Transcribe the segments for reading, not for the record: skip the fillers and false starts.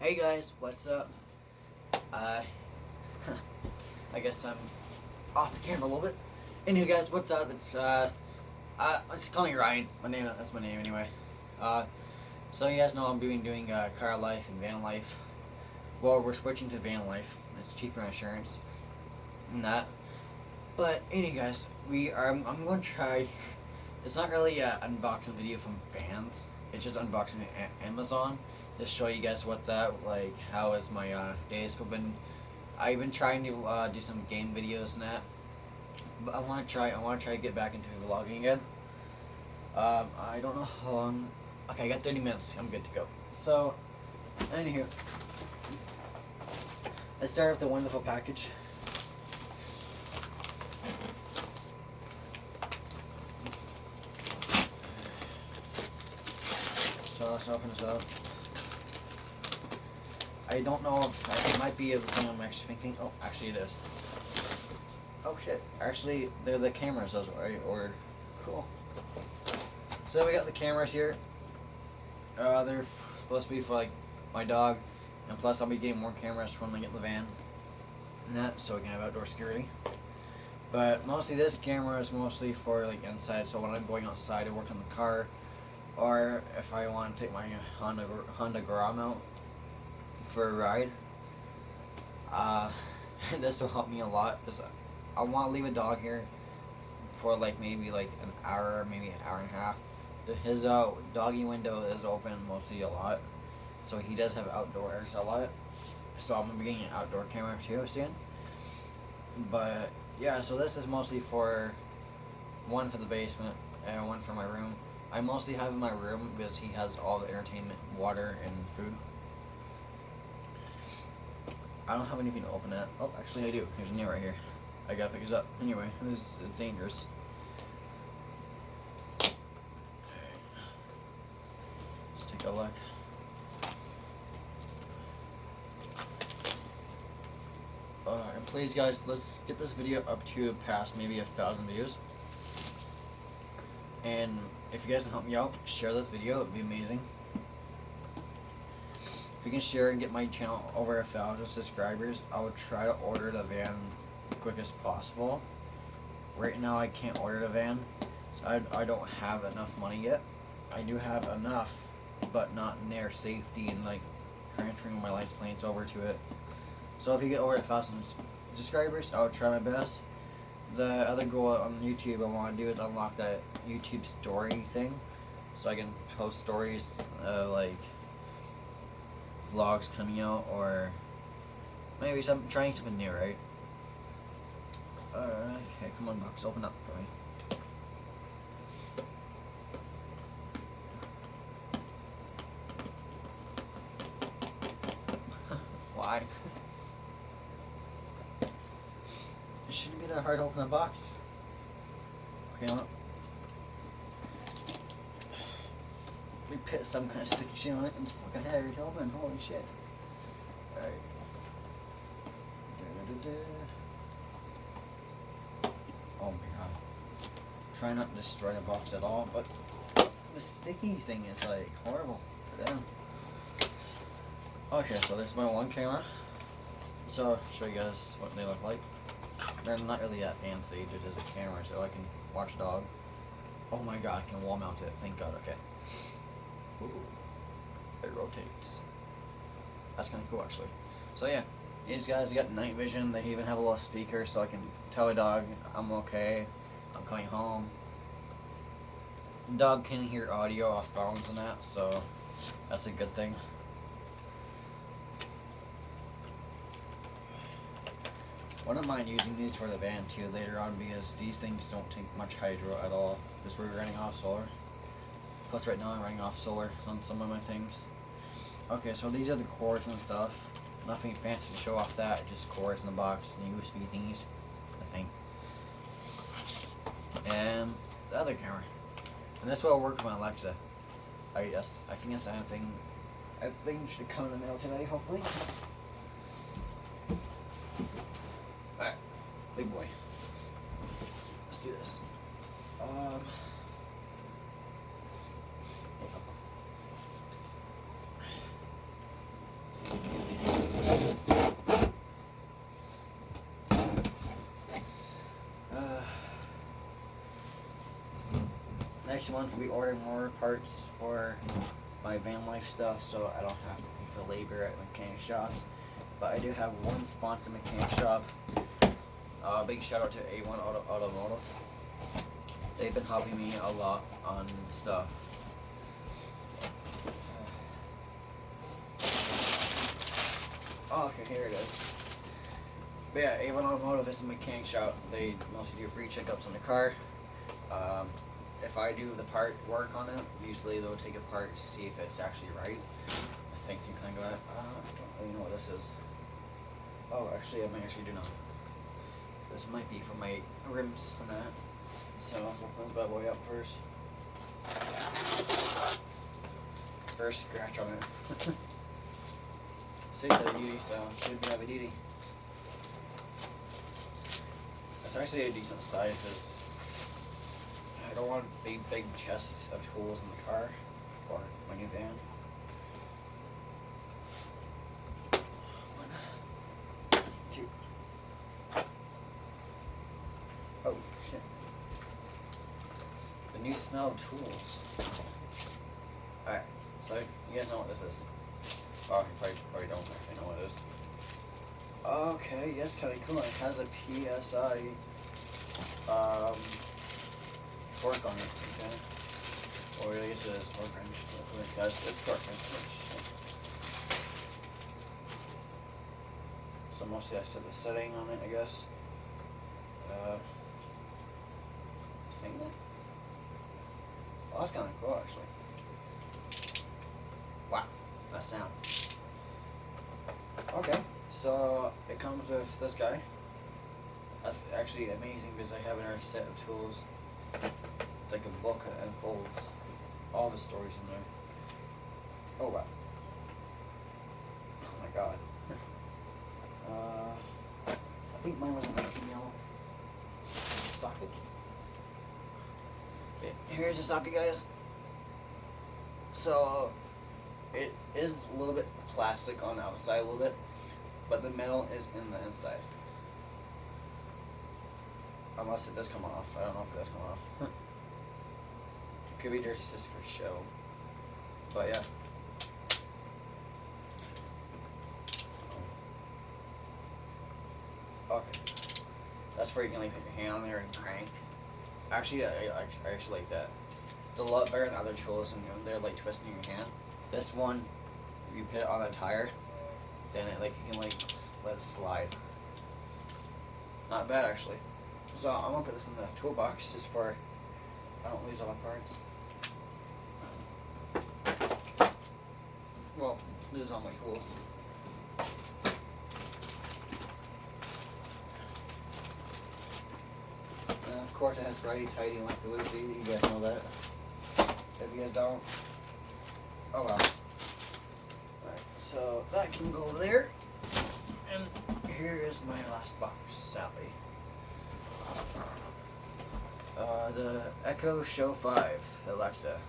Hey guys, what's up? I guess I'm off the camera a little bit. Anyway, guys, what's up? Just call me Ryan. That's my name anyway. So you guys know I'm doing car life and van life. Well, we're switching to van life. It's cheaper insurance and that. But anyway, guys, I'm going to try. It's not really an unboxing video from fans. It's just unboxing Amazon to show you guys what's up. Like, how is my days been? I've been trying to do some game videos and that, but I want to try to get back into vlogging again. I don't know how long. Okay, I got 30 minutes. I'm good to go. So, anywho, let's start with the wonderful package. So let's open this up. I don't know if it might be everything I'm actually thinking. Oh, actually it is. Oh shit. Actually, they're the cameras I ordered. Cool. So we got the cameras here. They're supposed to be for like my dog, and plus I'll be getting more cameras when I get the van and that, so we can have outdoor security. But mostly this camera is mostly for like inside, so when I'm going outside to work on the car, or if I want to take my Honda garage mount for a ride, this will help me a lot because I want to leave a dog here for like maybe like an hour, maybe an hour and a half. His doggy window is open mostly a lot, so he does have outdoors a lot. So I'm gonna be getting an outdoor camera too soon. But yeah, so this is mostly for one for the basement and one for my room. I mostly have in my room because he has all the entertainment, water, and food. I don't have anything to open it. Oh, actually I do. There's a nail right here. I gotta pick this up. Anyway, it's dangerous. Let's take a look. And please guys, let's get this video up to past maybe 1,000 views. And if you guys can help me out, share this video, it'd be amazing. If you can share and get my channel over 1,000 subscribers, I will try to order the van as quick as possible. Right now I can't order the van, so I don't have enough money yet. I do have enough, but not near safety and like transferring my license plates over to it. So if you get over 1,000 subscribers, I'll try my best. The other goal on YouTube I want to do is unlock that YouTube story thing, so I can post stories like vlogs coming out, or maybe trying something new, right? Okay, come on, box, open up for me. Why? It shouldn't be that hard to open a box. Okay, hold on. We put some kind of sticky shit on it and it's fucking hard to open. Holy shit. Alright. Oh my god. Try not to destroy the box at all, but the sticky thing is like horrible. Put it down. Okay, so this is my one camera. So I'll show you guys what they look like. They're not really that fancy, just as a camera, so I can watch a dog. Oh my god, I can wall mount it, thank god, okay. Ooh, it rotates. That's kind of cool actually. So yeah, these guys got night vision. They even have a little speaker so I can tell a dog I'm okay, I'm coming home. Dog can hear audio off phones and that, so that's a good thing. Wouldn't mind using these for the van too later on, because these things don't take much hydro at all, because we're running off solar. Plus right now I'm running off solar on some of my things. Okay, so these are the cords and stuff. Nothing fancy to show off that, just cords in the box and USB thingies, I think. And the other camera. And this will work with my Alexa. I think that's the other thing. I think it should come in the mail today, hopefully. Alright, big boy. Let's do this. next month we order more parts for my van life stuff, so I don't have to pay for labor at mechanic shops. But I do have one sponsor mechanic shop. Big shout out to A1 Automotive. They've been helping me a lot on stuff. Oh, okay, here it is. But yeah, A1 Automotive is a mechanic shop. They mostly do free checkups on the car. If I do the part work on it, usually they'll take it apart to see if it's actually right. I think some kind of I don't really know what this is. Oh, actually, I might actually do know. This might be for my rims on that. So I'll open this bad boy up first. First scratch on it. Safe heavy duty, so should be heavy duty. It's actually a decent size because I don't want big chests of tools in the car or my new van. One, two. Oh shit. The new smell of tools. Alright, so you guys know what this is. Oh, you probably don't actually know what it is. Okay, yes, kind of cool. It has a PSI torque on it, okay? Or I guess it is torque wrench. It's torque wrench. So mostly I set the setting on it, I guess. Hang it. Oh, that's kind of cool, actually. Wow, that sound. Okay, so it comes with this guy. That's actually amazing because I have another set of tools. It's like a book that unfolds all the stories in there. Oh wow. Oh my god. I think mine was a 19 yellow socket. Okay, here's the socket, guys. So it is a little bit plastic on the outside a little bit, but the metal is in the inside. Unless it does come off. I don't know if it does come off. It could be dirty just for show. But yeah. Okay. That's where you can like put your hand on there and crank. Actually, I actually like that. It's a lot better than other tools and they're like twisting your hand. This one, if you put it on a tire, then it like you can like let it slide. Not bad actually. So I'm gonna put this in the toolbox just for I don't lose all my parts. Well, lose all my tools. And of course it has righty tighty and lefty loosey. You guys know that. If you guys don't, oh well. Alright, so that can go there. And here is my last box, Sally. The Echo Show 5 Alexa.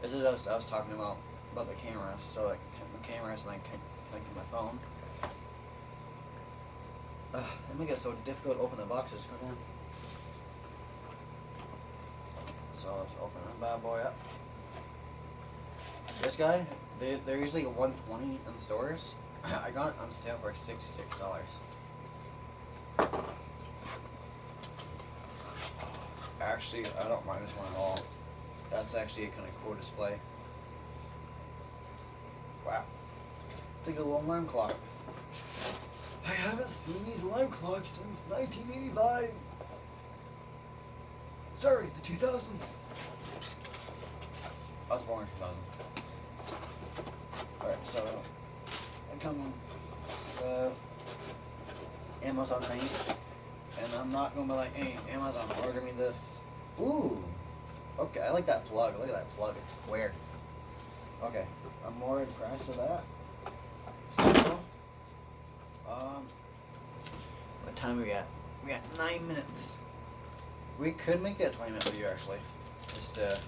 This is what I was talking about the cameras. So I can connect my cameras and I can connect to my phone. It make it so difficult to open the boxes. Go down. So let's open that bad boy up. This guy, they're usually $120 in stores. I got it on sale for $66. Actually, I don't mind this one at all. That's actually a kind of cool display. Wow. It's like a little alarm clock. I haven't seen these alarm clocks since 1985. Sorry, the 2000s. I was born in 2000. Alright, so I come on Amazon things, and I'm not gonna be like, hey, Amazon, order me this. Ooh, okay, I like that plug. Look at that plug, it's square. Okay, I'm more impressed with that. So, what time are we at? We got 9 minutes. We could make that 20-minute video actually, just to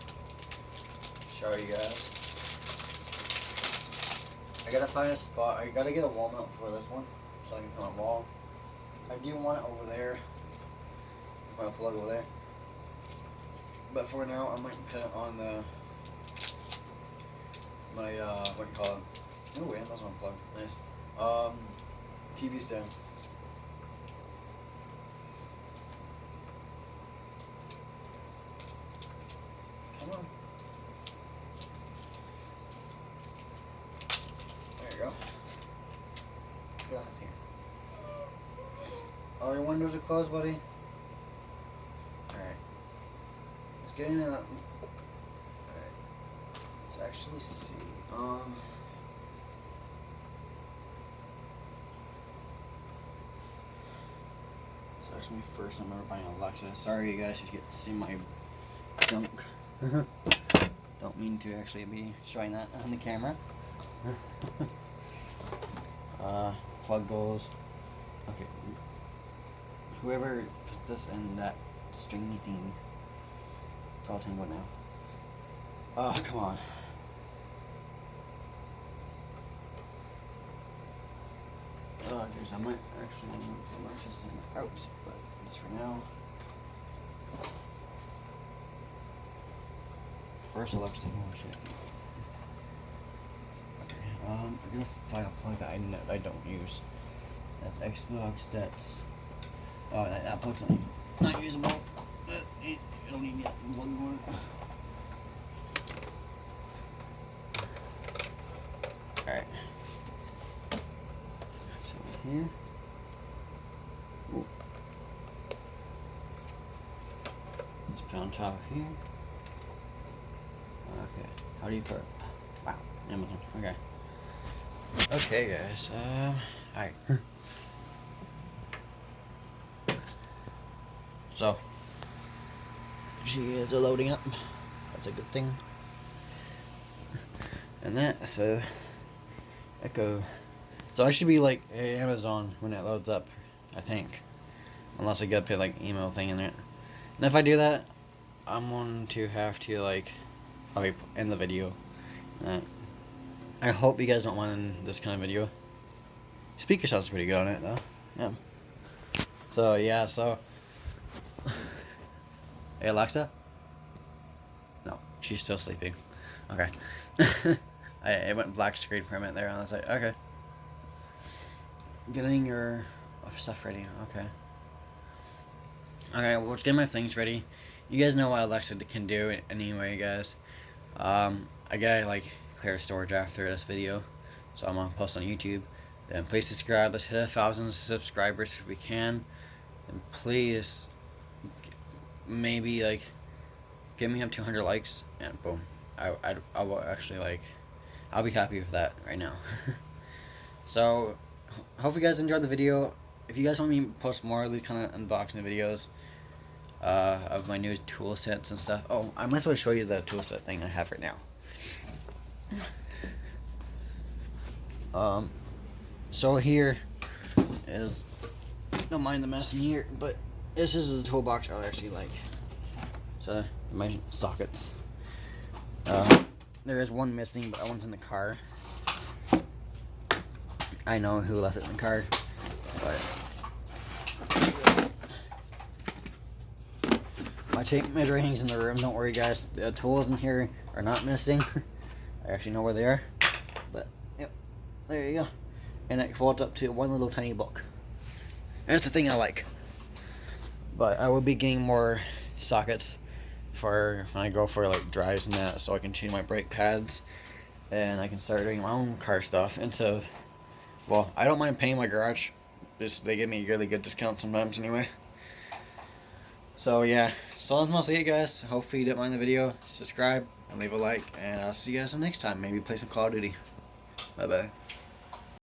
show you guys. I gotta find a spot. I gotta get a wall mount for this one, so I can put on a wall. I do want it over there. I'm gonna plug over there. But for now, I might put it on my what do you call it? Oh wait, that's one plug. Nice. TV stand. Come on. There you go. Get out of here. All your windows are closed, buddy. Alright. Let's get into that. Alright. Let's actually see. So that's my first time ever buying Alexa. Sorry you guys, you get to see my junk. Don't mean to actually be showing that on the camera. Plug goes. Okay. Whoever put this in that stringy thing, it's all tangled now. Oh, come on. Here's I might actually move the Alexa system out, but just for now. First Alexa, oh shit. Okay, I'm gonna find a plug that I don't use. That's Xbox. That's that plug's not usable. It'll need to get one more. Alright. So here. Ooh. Let's put on top here. Okay. How do you put it? Wow. Amazon. Okay. Okay, guys. Alright. So, she is loading up. That's a good thing. And that's Echo. So I should be like Amazon when it loads up, I think. Unless I get put like email thing in there. And if I do that, I'm going to have to like probably end the video. I hope you guys don't want this kind of video. Speaker sounds pretty good on it though. Yeah. So yeah, so hey Alexa? No, she's still sleeping. Okay. It went black screen for a minute there and I was like, okay. Getting your stuff ready, okay. Okay, well, let's get my things ready. You guys know what Alexa can do anyway, guys. I gotta like clear storage after this video, so I'm gonna post on YouTube. Then please subscribe. Let's hit 1,000 subscribers if we can. And please, maybe like, get me up to 200 likes, and boom, I will actually like, I'll be happy with that right now. So, hope you guys enjoyed the video. If you guys want me to post more of these kind of unboxing videos of my new tool sets and stuff. Oh, I might as well show you the tool set thing I have right now. So here is, don't mind the mess in here, but this is the toolbox I actually like. So my sockets. There is one missing, but that one's in the car. I know who left it in the car, but my tape measure hangs in the room. Don't worry, guys. The tools in here are not missing. I actually know where they are. But yep, there you go. And it folds up to one little tiny book. That's the thing I like. But I will be getting more sockets for when I go for like drives and that, so I can change my brake pads and I can start doing my own car stuff instead of, well, I don't mind paying my garage. Just they give me a really good discount sometimes anyway. So yeah, so that's mostly it, guys. Hopefully you didn't mind the video. Subscribe and leave a like, and I'll see you guys the next time. Maybe play some Call of Duty. Bye bye.